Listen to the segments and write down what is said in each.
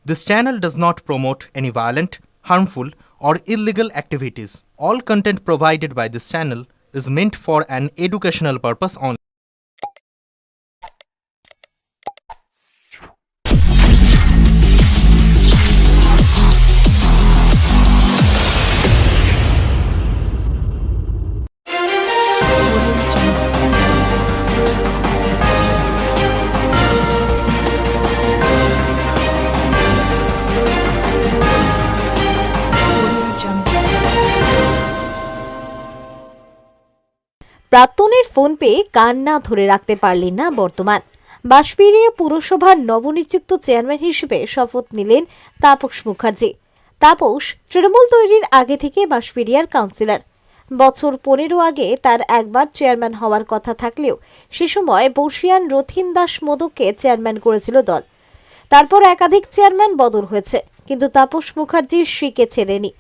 This channel does not promote any violent, harmful, or illegal activities. All content provided by this channel is meant for an educational purpose only. প্রাক্তনের phone পেয়ে কান্না ধরে রাখতে পারলেন না বর্তমান। বাঁশবেড়িয়া পুরসভার নবনিযুক্ত চেয়ারম্যান হিসেবে শপথ নিলেন তাপস মুখার্জি। তাপস তৃণমূল তৈরির আগে থেকে বাঁশবেড়িয়ার কাউন্সিলর। বছর 15 আগে তার একবার চেয়ারম্যান হওয়ার কথা থাকলেও সে সময় বর্ষিয়ান রথিন দাস মোদককে চেয়ারম্যান করেছিল দল। তারপর একাধিক চেয়ারম্যান বদল হয়েছে, কিন্তু তাপস মুখার্জি শিকে ছেড়েনি।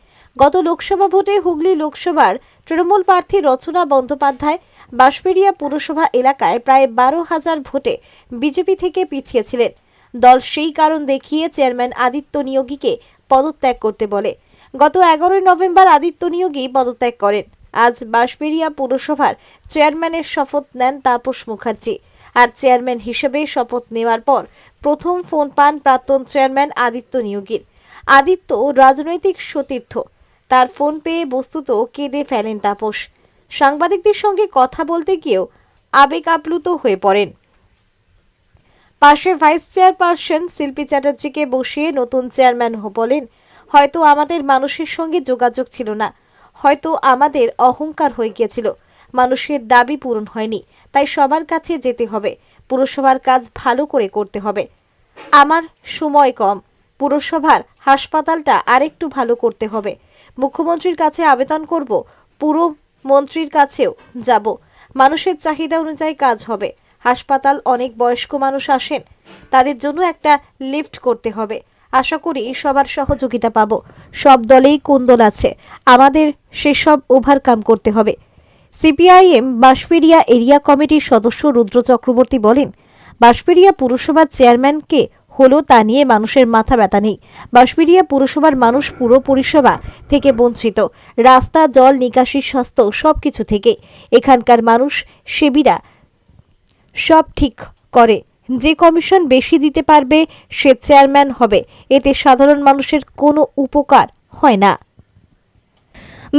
গত লোকসভা ভোটে হুগলি লোকসভার তৃণমূল প্রার্থী রচনা বন্দ্যোপাধ্যায় বাঁশবেড়িয়া পুরসভা এলাকায় প্রায় 12,000 ভোটে বিজেপি থেকে পিছিয়ে ছিলেন। দল সেই কারণ দেখিয়ে চেয়ারম্যান আদিত্য নিয়োগীকে পদত্যাগ করতে বলে। গত 11 নভেম্বর আদিত্য নিয়োগী পদত্যাগ করেন। আজ বাঁশবেড়িয়া পুরসভার চেয়ারম্যানের শপথ নেন তাপস মুখার্জি। আর চেয়ারম্যান হিসেবে শপথ নেওয়ার পর প্রথম ফোন পান প্রাক্তন চেয়ারম্যান আদিত্য নিয়োগীর। আদিত্য রাজনৈতিক সতীর্থ। তার ফোন পেয়ে বস্তুত কেঁদে ফেলেন তাপস। সাংবাদিকদের সঙ্গে কথা বলতে গিয়েও আবেগ আপ্লুত হয়ে পড়েন। পাশে ভাইস চেয়ারপারসন শিল্পী চ্যাটার্জিকে বসিয়ে নতুন চেয়ারম্যান বলেন, হয়তো আমাদের মানুষের সঙ্গে যোগাযোগ ছিল না, হয়তো আমাদের অহংকার হয়ে গিয়েছিল, মানুষের দাবি পূরণ হয়নি, তাই সবার কাছে যেতে হবে, পুরসভার কাজ ভালো করে করতে হবে। আমার সময় কম, পুরসভার হাসপাতালটা আরেকটু ভালো করতে হবে। মুখ্যমন্ত্রীর কাছে আবেদন করব, পুরমন্ত্রীর কাছেও যাব। মানুষের চাহিদা অনুযায়ী কাজ হবে। হাসপাতাল অনেক বয়স্ক মানুষ আসেন, তাদের জন্য একটা লিফট করতে হবে। আশা করি সবার সহযোগিতা পাব। সব দলেই কোন্দল আছে, আমাদের সেসব ওভারকাম করতে হবে। সিপিআইএম বাঁশবেড়িয়া এরিয়া কমিটির সদস্য রুদ্র চক্রবর্তী বলেন, বাঁশবেড়িয়া পুরসভার চেয়ারম্যানকে হলো তা নিয়ে মানুষের মাথা ব্যথা নেই। বাঁশবেড়িয়া পুরসভার মানুষ পুরো পরিষেবা থেকে বঞ্চিত, রাস্তা, জল, নিকাশি, স্বাস্থ্য সবকিছু থেকে। এখানকার মানুষ সেবীরা সব ঠিক করে। যে কমিশন বেশি দিতে পারবে সে চেয়ারম্যান হবে, এতে সাধারণ মানুষের কোনো উপকার হয় না।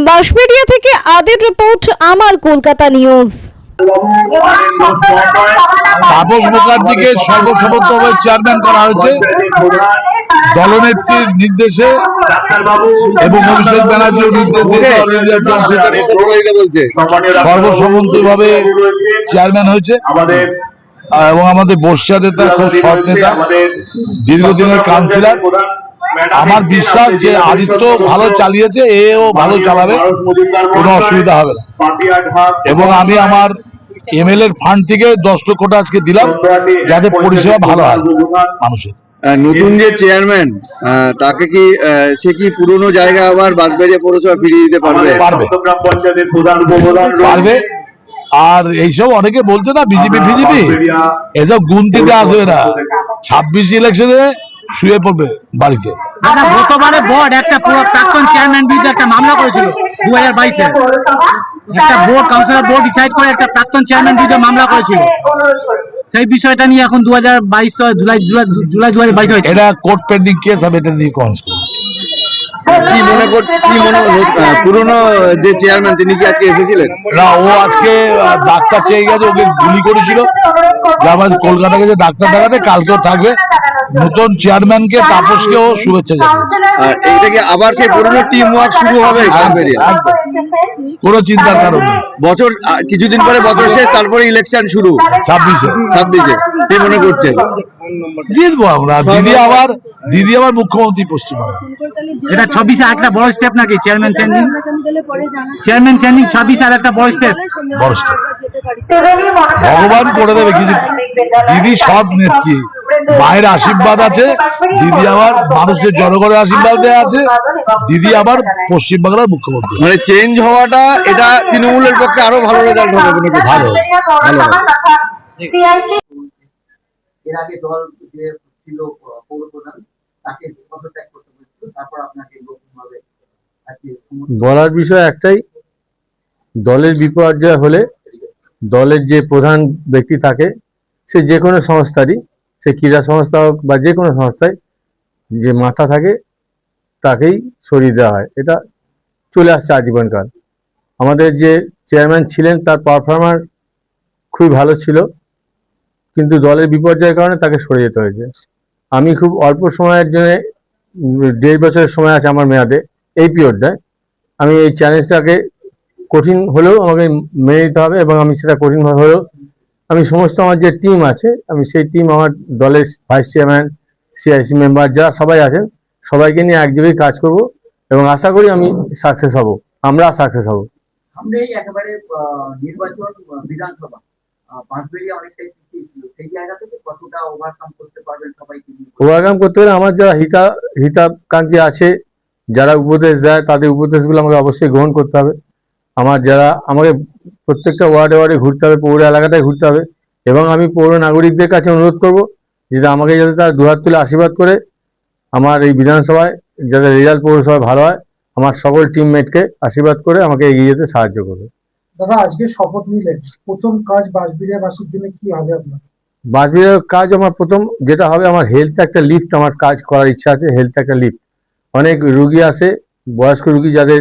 বাঁশবেড়িয়া থেকে আদির রিপোর্ট, আমার কলকাতা নিউজ। তাপস মুখার্জিকে সর্বসম্মতভাবে চেয়ারম্যান করা হয়েছে দলনেত্রীর নির্দেশে এবং অভিষেক ব্যানার্জির নির্দেশে সর্বসম্মতভাবে চেয়ারম্যান হয়েছে। এবং আমাদের বর্ষিয়া নেতা, খুব সৎ নেতা, দীর্ঘদিনের কাউন্সিলর। আমার বিশ্বাস যে আদিত্য ভালো চালিয়েছে, এও ভালো চালাবে, কোনো অসুবিধা হবে না। এবং আমি আমার এমএলএর ফান্ড থেকে 10 লক্ষ টাকা আজকে দিলাম, যাতে পরিষেবা ভালো হয় মানুষের। নতুন যে চেয়ারম্যান, তাকে কি সে কি পুরনো জায়গা আবার বাঁশবেড়িয়া পৌরসভা ফিরিয়ে দিতে পারবে? পারবে। আর এইসব অনেকে বলছে না বিজেপি এসব গুনতিতে আসবে না। 26 ইলেকশনে শুয়ে পড়বে বাড়িতে। গতবারে বোর্ড একটা প্রাক্তন চেয়ারম্যান বিরুদ্ধে একটা মামলা করেছিল 2022-এ। একটা বোর্ড, কাউন্সিলর বোর্ড ডিসাইড করে একটা প্রাক্তন চেয়ারম্যান বিরুদ্ধে মামলা করেছিল। সেই বিষয়টা নিয়ে এখন 2022 জুলাই 2022 হয়েছে। এটা কোর্ট পেন্ডিং কেস, আমি এটা নিয়ে কনসার্ন। কি মনে পুরনো যে চেয়ারম্যান তিনি কি আজকে এসেছিলেন? না, ও আজকে ডাক্তার চেয়ে গেছে, ওকে গুলি করেছিল। আমার কলকাতা গেছে ডাক্তার দেখাতে, কালকেও থাকবে। নতুন চেয়ারম্যানকে, তাপসকেও শুভেচ্ছা জানাচ্ছি। আর এইটা কি আবার সেই পুরনো টিম ওয়ার্ক শুরু হবে? কোনো চিন্তার কারণ নেই। বছর কিছুদিন পরে বছর শেষ, তারপরে ইলেকশন শুরু 26-এ। কি মনে করছেন? জিতবো আমরা। দিদি আবার মুখ্যমন্ত্রী পশ্চিমবঙ্গ। এটা 26-এ একটা বড় স্টেপ নাকি? চেয়ারম্যান চেঞ্জিং 26 আর একটা বড় স্টেপ। ভগবান করে দেবে কিছু। দিদি সব নেত্রী, মায়ের আশীর্বাদ আছে। দিদি আবার মানুষের জনগণের আশীর্বাদ দেয়া আছে। দিদি আবার পশ্চিমবাংলার মুখ্যমন্ত্রী। মানে চেঞ্জ হওয়াটা, এটা তৃণমূলের পক্ষে আরো ভালো রেজাল্ট হবে। ভালো। এর আগে দল যে ছিল পৌর প্রধান, তাকে বলার বিষয় একটাই, দলের বিপর্যয় হলে দলের যে প্রধান ব্যক্তি থাকে, সে যে কোনো সংস্থারই, সে ক্রীড়া সংস্থা হোক বা যে কোনো সংস্থায় যে মাথা থাকে তাকেই সরিয়ে দেওয়া হয়। এটা চলে আসছে আজীবনকাল। আমাদের যে চেয়ারম্যান ছিলেন তার পারফরম্যান্স খুবই ভালো ছিল, কিন্তু দলের বিপর্যয়ের কারণে তাকে সরে যেতে হয়েছে। আমি খুব অল্প সময়ের জন্য 1.5 বছরের সময় আছে আমার মেয়াদে, এই পিরিয়ডটায় আমি এই চ্যালেঞ্জটাকে কঠিন হলেও আমাকে মেনে নিতে হবে, এবং আমি সেটা কঠিন হলেও আমি সমস্ত আমার যে টিম আছে, আমি সেই টিম, আমার দলের ভাইস চেয়ারম্যান, সিআইসি মেম্বার যারা সবাই আছেন, সবাইকে নিয়ে এক জায়গায় কাজ করব এবং আশা করি আমি সাকসেস হব, আমরা সাকসেস হব। সামনে এই একেবারে নির্বাচন, বিধানসভা, বাঁশবেড়িয়া অনেকটাই পিছিয়ে ছিল, সেই জায়গা থেকে কতটা ওভারকাম করতে পারবেন সবাইকে নিয়ে? ওভারকাম করতে হলে আমার যারা হিতাকাঙ্ক্ষী আছে, যারা উপদেশ দেয়, তাদের উপদেশগুলো আমাকে অবশ্যই গ্রহণ করতে হবে। আমার যারা আমাকে প্রত্যেকটা ওয়ার্ডে ওয়ার্ডে ঘুরতে হবে, পৌর এলাকাটায় ঘুরতে হবে, এবং আমি পৌর নাগরিকদের কাছে অনুরোধ করব যাতে আমাকে যাতে তারা দুহাত তুলে আশীর্বাদ করে আমার এই বিধানসভায় যাতে রেজাল্ট পৌরসভায় ভালো হয়, আমার সকল টিমমেটকে আশীর্বাদ করে আমাকে এগিয়ে যেতে সাহায্য করবে। দাদা, আজকে শপথ নিলেন, প্রথম কাজ বাঁশবেড়িয়াবাসীর জন্য কি হবে আপনার? বাঁশবেড়িয়ার কাজ আমার প্রথম যেটা হবে, আমার হেলথ একটা লিফট, আমার কাজ করার ইচ্ছা আছে। হেলথ একটা লিফট, অনেক রুগী আসে, বয়স্ক রুগী যাদের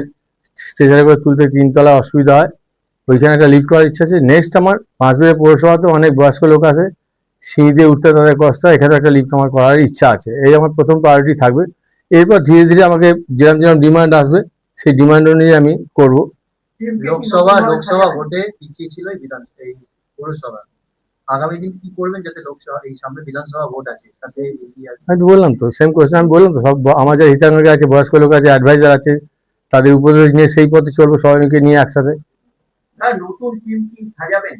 স্ট্রেচারে করে তুলতে 3 তলায় অসুবিধা হয়, ওইখানে একটা লিফট করার ইচ্ছা আছে। নেক্সট আমার বাঁশবেড়িয়া পৌরসভাতে অনেক বয়স্ক লোক আছে, সিঁড়ি দিয়ে উঠতে তাদের কষ্ট হয়, এখানে একটা লিফট আমার করার ইচ্ছা আছে। এই আমার প্রথম প্রায়োরিটি থাকবে। এরপর ধীরে ধীরে আমাকে যেরকম যেরকম ডিমান্ড আসবে সেই ডিমান্ড অনুযায়ী আমি করব। লোকসভা ভোটে পিছিয়ে ছিল এই পৌরসভা, আগামী দিন কি করবেন যাতে লোকসভা, এই সামনে বিধানসভা ভোট আছে, তাতে এগিয়ে আসবে? আমি তো বললাম তো, সেম কোয়েশ্চেন আমি বললাম তো, সব আমার যারা হিতাকাঙ্ক্ষী আছে, বয়স্ক লোক আছে, অ্যাডভাইজার আছে, তাদের উপদেশ নিয়ে সেই পথে চলবো, সবাইকে নিয়ে একসাথে। নতুন টিম কি সাজাবেন?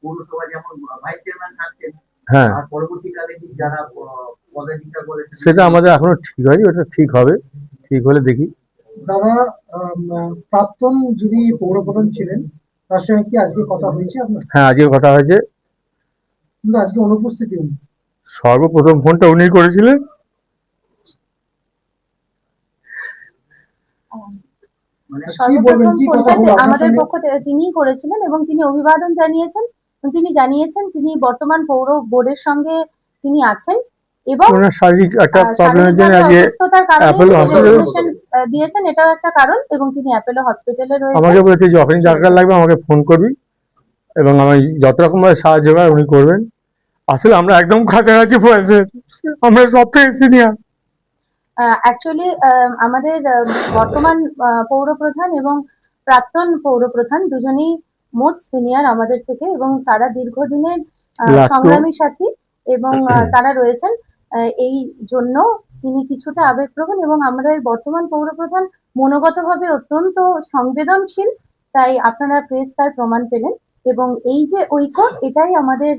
পৌরসভা যেমন ভাইস চেয়ারম্যান থাকছেন, হ্যাঁ, আর পরবর্তীকালে কি যারা পদাধিকার বলেছেন? সেটা আমাদের এখনো ঠিক হয়নি, ওটা ঠিক হবে, ঠিক হলে দেখি। দাদা, প্রাক্তন যিনি পৌরপ্রধান ছিলেন তার সঙ্গে কি আজকে কথা হয়েছে আপনার? হ্যাঁ, আজকে কথা হয়েছে। কিন্তু আজকে অনুপস্থিত উনি। সর্বপ্রথম ফোনটা উনি করেছিলেন। কি বলবেন, কি কথা হলো আপনার আমাদের সঙ্গে? পক্ষ থেকে তিনিই করেছিলেন এবং তিনি অভিবাদন জানিয়েছেন এবং তিনি জানিয়েছেন তিনি বর্তমান পৌর বোর্ডের সঙ্গে তিনি আছেন এবং ওনার শারীরিক একটা প্রবলেমের জন্য শারীরিকভাবে আজকে অসুস্থতার কারণে অ্যাপোলো তিনি হসপিটালে রেজিগনেশন দিয়েছেন, এটাও একটা কারণ, এবং তিনি অ্যাপোলো হসপিটালে আমাকে রয়েছেন। বলেছে যখনই দরকার লাগবে আমাকে ফোন করবি, এবং আমি যত রকম ভাবে সাহায্য করার উনি করবেন। আসলে আমরা একদম কাছাকাছি বয়সে, আমরা সব থেকে সিনিয়র। অ্যাকচুয়ালি আমাদের বর্তমান পৌরপ্রধান এবং প্রাক্তন পৌরপ্রধান দুজনেই মোস্ট সিনিয়র আমাদের থেকে, এবং তারা দীর্ঘদিনের লাট্টু। সংগ্রামী সাথী, এবং তারা রয়েছেন। এই জন্য তিনি কিছুটা আবেগপ্রবণ, এবং আমাদের বর্তমান পৌরপ্রধান মনোগতভাবে অত্যন্ত সংবেদনশীল, তাই আপনারা প্রেস তার প্রমাণ পেলেন। এবং এই যে ঐক্য, এটাই আমাদের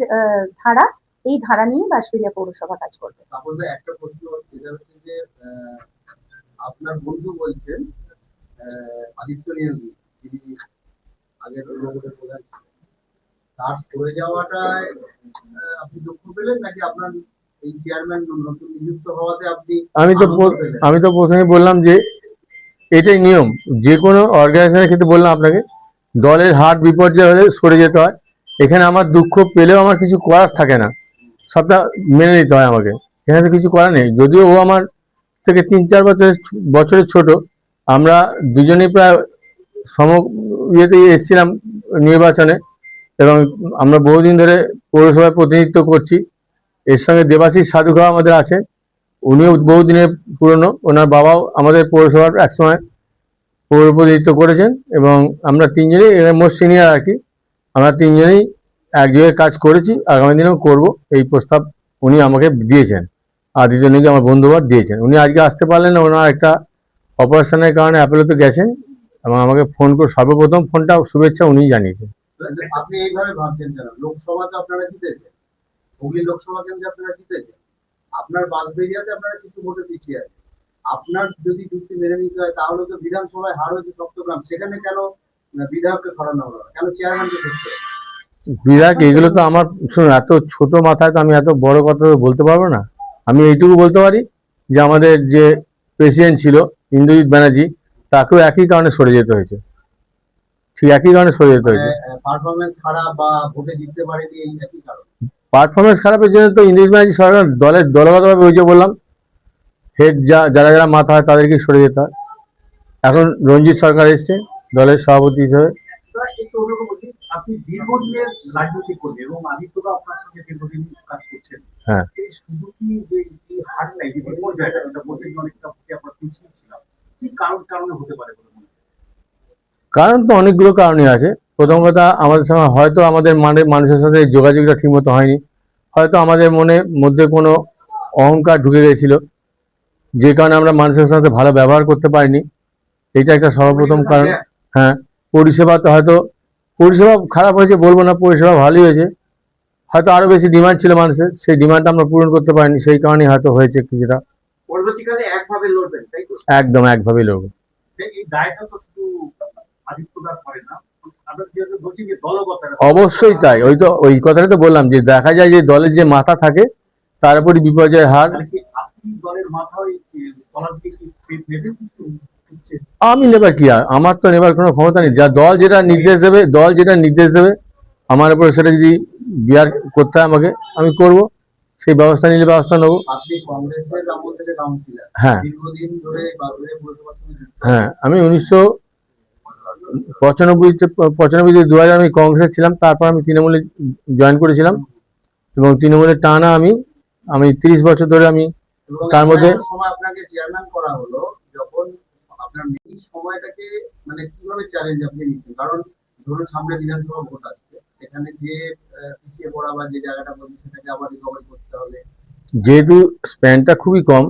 ধারা, এই ধারা নিয়ে বাঁশবেড়িয়া পৌরসভা কাজ করবে। আপনাদের একটা প্রশ্ন যেটা হচ্ছে যে আপনার বন্ধু বলছেন আদিত্য নিয়োগী, যিনি আগের পৌরবোর্ডের প্রধান ছিলেন, তার সরে যাওয়াটায় আপনি দুঃখ পেলেন, নাকি আপনার এই চেয়ারম্যান নতুন নিযুক্ত হওয়াতে আপনি আমি তো প্রথমে বললাম যে এটাই নিয়ম, যে কোনো অর্গানাইজেশনের ক্ষেত্রে বললাম আপনাকে, দলের হাট বিপর্যয় হলে সরে যেতে হয়। এখানে আমার দুঃখ পেলেও আমার কিছু করার থাকে না, সবটা মেনে নিতে হয় আমাকে, এখানে তো কিছু করার নেই। যদিও ও আমার থেকে 3-4 বছরের ছোট, আমরা দুজনেই প্রায় ইয়েতে এসেছিলাম নির্বাচনে, এবং আমরা বহুদিন ধরে পৌরসভায় প্রতিনিধিত্ব করছি। এর সঙ্গে দেবাশিস সাধুখা আমাদের আছে, উনিও বহুদিনের পুরনো, ওনার বাবাও আমাদের পৌরসভার একসময় পৌর প্রতিনিধিত্ব করেছেন, এবং আমরা তিনজনেই মোস্ট সিনিয়র আর কি, আমরা তিনজনেই এক জায়গায় কাজ করেছি, আগামী দিনেও করব। এই প্রস্তাব উনি আমাকে দিয়েছেন, আর দুজনকে আমার বন্ধুবার দিয়েছেন। উনি আজকে আসতে পারলেন না, ওনার একটা অপারেশনের কারণে অ্যাপোলোতে গেছেন, এবং আমাকে ফোন করে সর্বপ্রথম ফোনটা শুভেচ্ছা উনিই জানিয়েছেন। আপনি এইভাবে ভাবছেন কেন? লোকসভাতে আপনারা জিতেছেন, হুগলি লোকসভা কেন্দ্রে আপনারা জিতেছেন, আপনার বাঁশবেড়িয়াতে আপনারা কিছু ভোটে পিছিয়ে আছে। আপনার যদি যুক্তি মেনে নিতে হয়, তাহলে তো বিধানসভায় হার হয়েছে সপ্তগ্রাম, সেখানে কেন বিধায়ককে সরানো হলো না, কেন চেয়ারম্যানকে সরছে? বিধায়ক, এগুলো তো আমার, শুনুন, এত ছোট মাথায় তো আমি এত বড় কথা তো বলতে পারবো না। আমি এইটুকু বলতে পারি যে আমাদের যে প্রেসিডেন্ট ছিল ইন্দ্রজিৎ ব্যানার্জি, তাকেও একই কারণে সরে যেতে হয়েছে, ঠিক একই কারণে সরে যেতে হয়েছে। পারফরমেন্স খারাপ বা ভোটে জিততে পারেনি এই একই কারণ। পারফরমেন্স খারাপের জন্য তো ইন্দিরা ব্যানার্জি সরকার দলগতভাবে ওই যে বললাম হেড যারা যারা মাথা হয় তাদেরকে সরে যেতে হয়। এখন রঞ্জিত সরকার এসছে দলের সভাপতি হিসেবে। একটু অন্যরকম বলছি, আপনি দীর্ঘদিনের রাজনীতি করবেন এবং আদিত্যদা আপনার সঙ্গে দীর্ঘদিন কাজ করছেন। হ্যাঁ। এই শুধু কি যে এই হার নাই, যে বিপর্যয়টা, এটা বলতে গিয়ে অনেকটা আমরা পিছিয়ে ছিলাম, কি কারণে হতে পারে বলে মনে হয়? কারণ তো অনেকগুলো কারণই আছে। প্রথম কথা, আমাদের সঙ্গে হয়তো আমাদের মানুষের সাথে যোগাযোগটা ঠিকমতো হয়নি, হয়তো আমাদের মধ্যে কোনো অহংকার ঢুকে গেছিল, যে কারণে আমরা মানুষের সাথে ভালো ব্যবহার করতে পারিনি। এটা একটা সর্বপ্রথম কারণ। হ্যাঁ, পরিষেবা তো হয়তো পরিষেবা খারাপ হয়েছে বলবো না, পরিষেবা ভালোই হয়েছে, হয়তো আরো বেশি ডিমান্ড ছিল মানুষের, সেই ডিমান্ডটা আমরা পূরণ করতে পারিনি, সেই কারণেই হয়তো হয়েছে কিছুটা। পরবর্তীকালে একভাবে লড়বেন, তাই তো? একদম একভাবেই লড়বো। এই দায়টা তো শুধু আদিত্যদার করে না, আপনার যেহেতু বলছি যে দলগত। অবশ্যই তাই, ওই কথাটা তো বললাম যে দেখা যায় যে দলের যে মাথা থাকে তার উপরই বিপর্যয়ের হার। আপনি দলের মাথা ওই দলের দিকে নেবেন কিছু? আমি নেবার কি, আর আমার তো নেবার কোনো ক্ষমতা নেই। যা দল যেটা নির্দেশ দেবে আমার উপরে, সেটা যদি বিয়ার করতে হয় আমাকে, আমি করব, সেই ব্যবস্থা নিলে ব্যবস্থা নেবো। আপনি কংগ্রেসের আমল থেকে কাউন্সিলর, হ্যাঁ দীর্ঘদিন ধরে বাগড়ে পৌরসভার সঙ্গে যুক্ত। হ্যাঁ, আমি 1995 থেকে 2000 আমি কংগ্রেসে ছিলাম, তারপর আমি তৃণমূলে জয়েন করেছিলাম এবং তৃণমূলের টানা আমি 30 বছর ধরে আমি এবং তার মধ্যে। এমন সময় আপনাকে চেয়ারম্যান করা হলো যখন আপনার এই সময়টাকে মানে কিভাবে চ্যালেঞ্জ আপনি নিচ্ছেন? কারণ ধরুন সামনে বিধানসভা ভোট আসছে, এখানে যে পিছিয়ে পড়া বা যে জায়গাটা বলছে সেটাকে আবার রিকভারি করতে হবে। যেহেতু স্প্যানটা খুবই কম,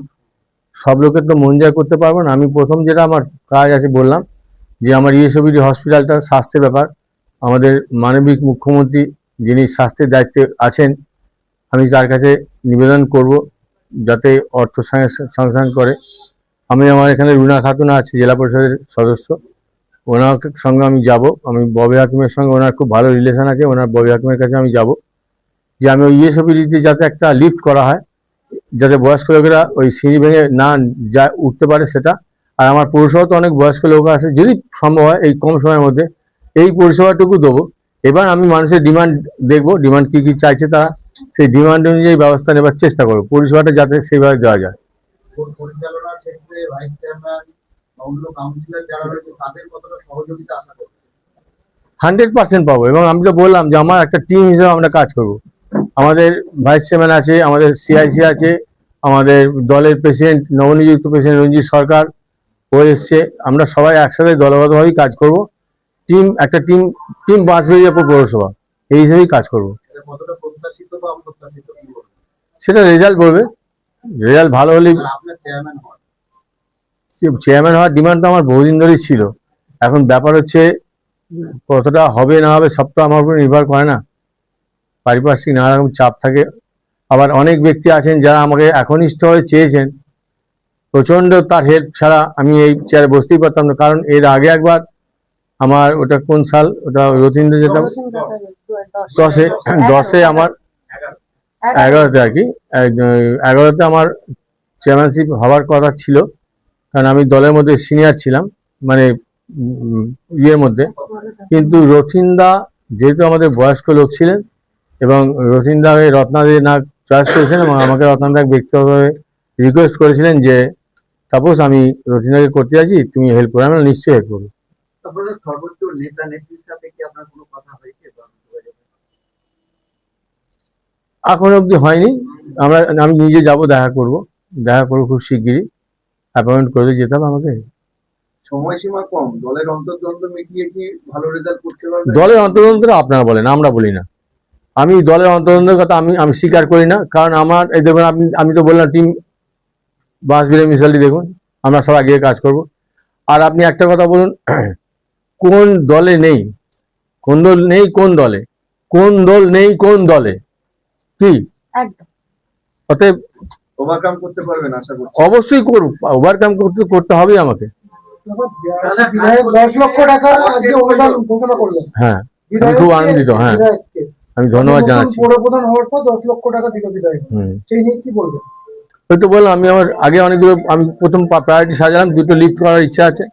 সব লোকের তো মন জয় করতে পারবো না। আমি প্রথম যেটা আমার কাজ আছে বললাম যে আমার ইএসওবিডি হসপিটালটা স্বাস্থ্যের ব্যাপার, আমাদের মানবিক মুখ্যমন্ত্রী যিনি স্বাস্থ্যের দায়িত্বে আছেন, আমি তার কাছে নিবেদন করব যাতে অর্থ সংস্থান করে। আমি আমার এখানে রুনা খাতুন আছে জেলা পরিষদের সদস্য, ওনার সঙ্গে আমি যাব। আমি ববি হাকিমের সঙ্গে ওনার খুব ভালো রিলেশন আছে, ওনার ববি হাকিমের কাছে আমি যাব যে আমি ওই ইএসওবিডিতে যাতে একটা লিফট করা হয়, যাতে বয়স্ক লোকেরা ওই সিঁড়ি ভেঙে না উঠতে পারে সেটা। আর আমার পৌরসভা তো অনেক বয়স্ক লোক আছে, যদি সম্ভব হয় এই কম সময়ের মধ্যে এই পরিষেবাটুকু দেবো। এবার আমি মানুষের ডিমান্ড দেখবো, ডিমান্ড কি চাইছে তারা, সেই ডিমান্ড অনুযায়ী ব্যবস্থা নেবার চেষ্টা করবো, পরিষেবাটা যাতে সেইভাবে দেওয়া যায়। পরিচালনার ক্ষেত্রে ভাইস চেয়ারম্যান বা অন্য কাউন্সিলর যারা রয়েছে তাদের কতটা সহযোগিতা আশা করছেন? 100% পাবো, এবং আমি তো বললাম যে আমার একটা টিম হিসেবে আমরা কাজ করব। আমাদের ভাইস চেয়ারম্যান আছে, আমাদের সিআইসি আছে, আমাদের দলের প্রেসিডেন্ট নবনিযুক্ত প্রেসিডেন্ট রঞ্জিত সরকার ও এসছে, আমরা সবাই একসাথে দলগতভাবেই কাজ করব। একটা টিম বাঁশবেড়িয়া পৌরসভা এই হিসেবেই কাজ করব। কতটা প্রত্যাশিত বা অপ্রত্যাশিত কি বলবেন? সেটা রেজাল্ট বলবে, রেজাল্ট ভালো হলেই। আপনার চেয়ারম্যান হন, চেয়ারম্যান হওয়ার ডিমান্ড তো আমার বহুদিন ধরেই ছিল। এখন ব্যাপার হচ্ছে কতটা হবে না হবে সব তো আমার উপর নির্ভর করে না, পারিপার্শ্বিক নানা রকম চাপ থাকে। আবার অনেক ব্যক্তি আছেন যারা আমাকে একনিষ্ঠ হয়ে চেয়েছেন, প্রচণ্ড তার হেল্প ছাড়া আমি এই চেয়ারে বসতেই পারতাম না। কারণ এর আগে একবার আমার, ওটা কোন সাল, ওটা রথীন্দ্র যেটা 10-এ আমার 11তে আর কি, 11তে আমার চেয়ারম্যানশিপ হওয়ার কথা ছিল, কারণ আমি দলের মধ্যে সিনিয়র ছিলাম, মানে ইয়ের মধ্যে। কিন্তু রথীন্দা যেহেতু আমাদের বয়স্ক লোক ছিলেন এবং রথীন্দাকে রত্নাদি না চয়েস করেছেন, এবং আমাকে রত্নাদা ব্যক্তিগতভাবে রিকোয়েস্ট করেছিলেন যে সাপোজ আমি রথীন্দাকে করতে যাচ্ছি, তুমি হেল্প করো। আমি নিশ্চয়ই হেল্প করবো। আপনাদের সর্বোচ্চ নেতা নেত্রীর সাথে কি আপনার কোনো কথা হয়েছে? এখন অবধি হয়নি, আমি নিজে যাব, দেখা করবো খুব শিগগিরই, অ্যাপয়েন্ট করে যেতে হবে আমাকে। সময়সীমা কম, দলের অন্তর্দ্বন্দ্ব মিটিয়ে কি ভালো রেজাল্ট করতে পারবে? দলের অন্তর্দ্বন্দ্ব আপনারা বলেন, আমরা বলি না। আমি দলের অন্তর্দ্বন্দ্বের কথা আমি স্বীকার করি না, কারণ আমার এই দেখুন, আমি তো বললাম টিম বাঁশবেড়িয়া মিউনিসিপ্যালিটি দেখুন, আমরা সবাই গিয়ে কাজ করব। আর আপনি একটা কথা বলুন, কোন দলে নেই, কোন দল নেই, কোন দলে, কোন দল নেই, কোন দলে কি? অতএব ওভারকাম করতে পারবেন আশা করছি। অবশ্যই করব, ওভারকাম করতে হবে আমাকে। বিধায়ক 10 লক্ষ টাকা আজকে অনুদান ঘোষণা করলেন। হ্যাঁ, আমি খুব আনন্দিত। হ্যাঁ, আমি ধন্যবাদ জানাচ্ছি। পৌরপ্রধান হওয়ার পর 10 লক্ষ টাকা দিল বিধায়ক, সেই নিয়ে কি বলবেন? ওই তো বললাম, আমি আমার আগে অনেকগুলো, আমি প্রথম প্রায়োরিটি সাজালাম, 2টো লিফট করার ইচ্ছা আছে,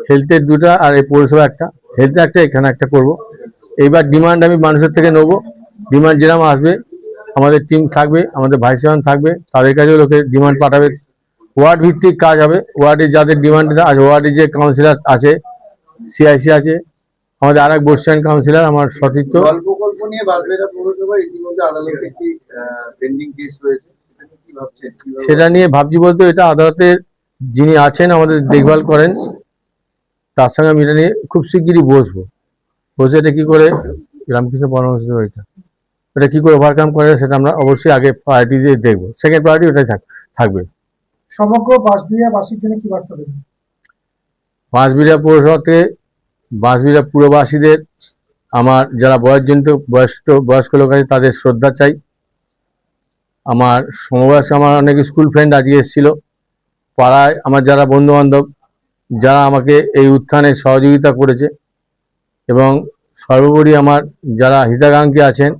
হেলথের দুটো আর এই পৌরসভা একটা, হেলথে একটা, এখানে একটা করব। এইবার ডিমান্ড আমি মানুষের থেকে নেবো, ডিমান্ড যেরকম আসবে আমাদের টিম থাকবে, আমাদের ভাইস চেয়ারম্যান থাকবে, তাদের কাছেও লোকে ডিমান্ড পাঠাবে। ওয়ার্ড ভিত্তিক কাজ হবে, ওয়ার্ডে যাদের ডিমান্ড আছে, ওয়ার্ডে যে কাউন্সিলর আছে, সিআইসি আছে, আমাদের আর এক বর্ষিয়ান কাউন্সিলর আমার সতীর্থ, জল প্রকল্প নিয়ে বাসবেড়া পৌরসভা ইতিমধ্যে আদালতে একটি পেন্ডিং কেস রয়েছে, সেটা নিয়ে কি ভাবছেন? সেটা নিয়ে ভাবছি বলতে এটা আদালতের যিনি আছেন আমাদের দেখভাল করেন, তার সঙ্গে আমি এটা নিয়ে খুব শিগগিরই বসে এটা কি করে রামকৃষ্ণ পরমহংস এটা কি করে ওভারকাম করে সেটা আমরা অবশ্যই আগে প্রায়োরিটি দিয়ে দেখবো। সেকেন্ড প্রায়োরিটি ওটাই থাকবে। সমগ্র বাঁশবিড়িয়াবাসীর জন্য কি বার্তা দেবেন? বাঁশবিড়িয়া পৌরসভাতে বাঁশবিড়িয়া পুরবাসীদের, আমার যারা বয়স্ক লোক আছে তাদের শ্রদ্ধা চাই। আমার সমবয়স্ক আমার অনেক স্কুল ফ্রেন্ড আজকে এসেছিল, পাড়ায় আমার যারা বন্ধু বান্ধব যারা আমাকে এই উত্থানে সহযোগিতা করেছে, এবং সর্বোপরি আমার যারা হিতাকাঙ্ক্ষী আছেন,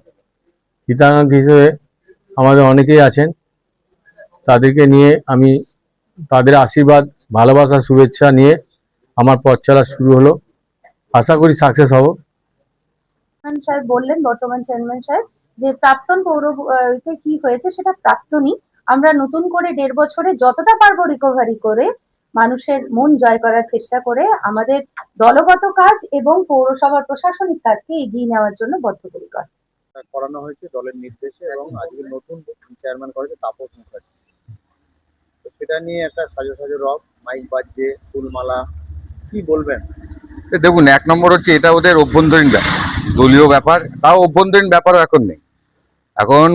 হিতাকাঙ্ক্ষী হিসেবে আমাদের অনেকেই আছেন, তাদেরকে নিয়ে আমি তাদের আশীর্বাদ, ভালোবাসা, শুভেচ্ছা নিয়ে আমার পথ চলা শুরু হলো। আশা করি সাকসেস হব। চেয়ারম্যান সাহেব বললেন, বর্তমান চেয়ারম্যান সাহেব, যে প্রাক্তন পৌরতে কি হয়েছে সেটা প্রাক্তনই, আমরা নতুন করে 1.5 বছরে যতটা পারবো রিকভারি করে মানুষের মন জয় করার চেষ্টা করে আমাদের দলগত কাজ এবং পৌরসভার প্রশাসনিক কাজকে এগিয়ে নেওয়ার জন্য বদ্ধপরিকর। করানো হয়েছে দলের নির্দেশে, এবং আজকে নতুন চেয়ারম্যান করেছে তাপস মুখার্জি। তো সেটা নিয়ে একটা সাজো সাজো রব, মাইক বাজছে, ফুলমালা, কি বলবেন? দেখুন, 1 নম্বর হচ্ছে এটা ওদের অভ্যন্তরীণ ব্যাপার, দলীয় ব্যাপার, তাও অভ্যন্তরীণ ব্যাপারও এখন নেই। এখন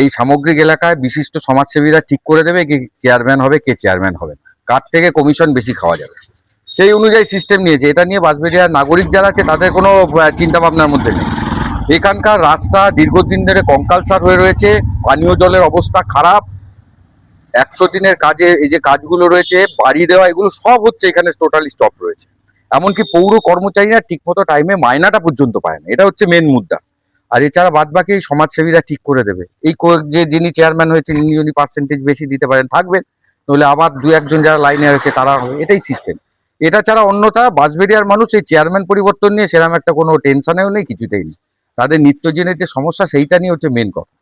এই সামগ্রিক এলাকায় বিশিষ্ট সমাজসেবীরা ঠিক করে দেবে কে চেয়ারম্যান হবে, কে চেয়ারম্যান হবে, কার থেকে কমিশন বেশি খাওয়া যাবে, সেই অনুযায়ী সিস্টেম নিয়েছে। এটা নিয়ে বাঁশবেড়িয়ার নাগরিক যারা আছে তাদের কোনো চিন্তা ভাবনার মধ্যে নেই। এখানকার রাস্তা দীর্ঘদিন ধরে কঙ্কালসার হয়ে রয়েছে, পানীয় জলের অবস্থা খারাপ, 100 দিনের কাজে এই যে কাজগুলো রয়েছে, বাড়ি দেওয়া, এগুলো সব হচ্ছে এখানে টোটালি স্টপ রয়েছে। এমনকি পৌর কর্মচারীরা ঠিকমতো টাইমে মায়নাটা পর্যন্ত পায় না, এটা হচ্ছে মেন মুদ্রা। আর এছাড়া বাদবাকি সমাজসেবীরা ঠিক করে দেবে। এই যে যিনি চেয়ারম্যান হয়েছেন ইনি যদি পার্সেন্টেজ বেশি দিতে পারেন থাকবেন, নইলে আবার 2-1 জন যারা লাইনে আছে তারা হবে, এটাই সিস্টেম। এটা ছাড়া অন্যথা বাঁশবেড়িয়ার মানুষ এই চেয়ারম্যান পরিবর্তন নিয়ে সেরকম একটা কোনো টেনশনেও নেই, কিছুতেই নেই। তাদের নিত্যদিনের যে সমস্যা সেইটা নিয়ে হচ্ছে মেন কথা।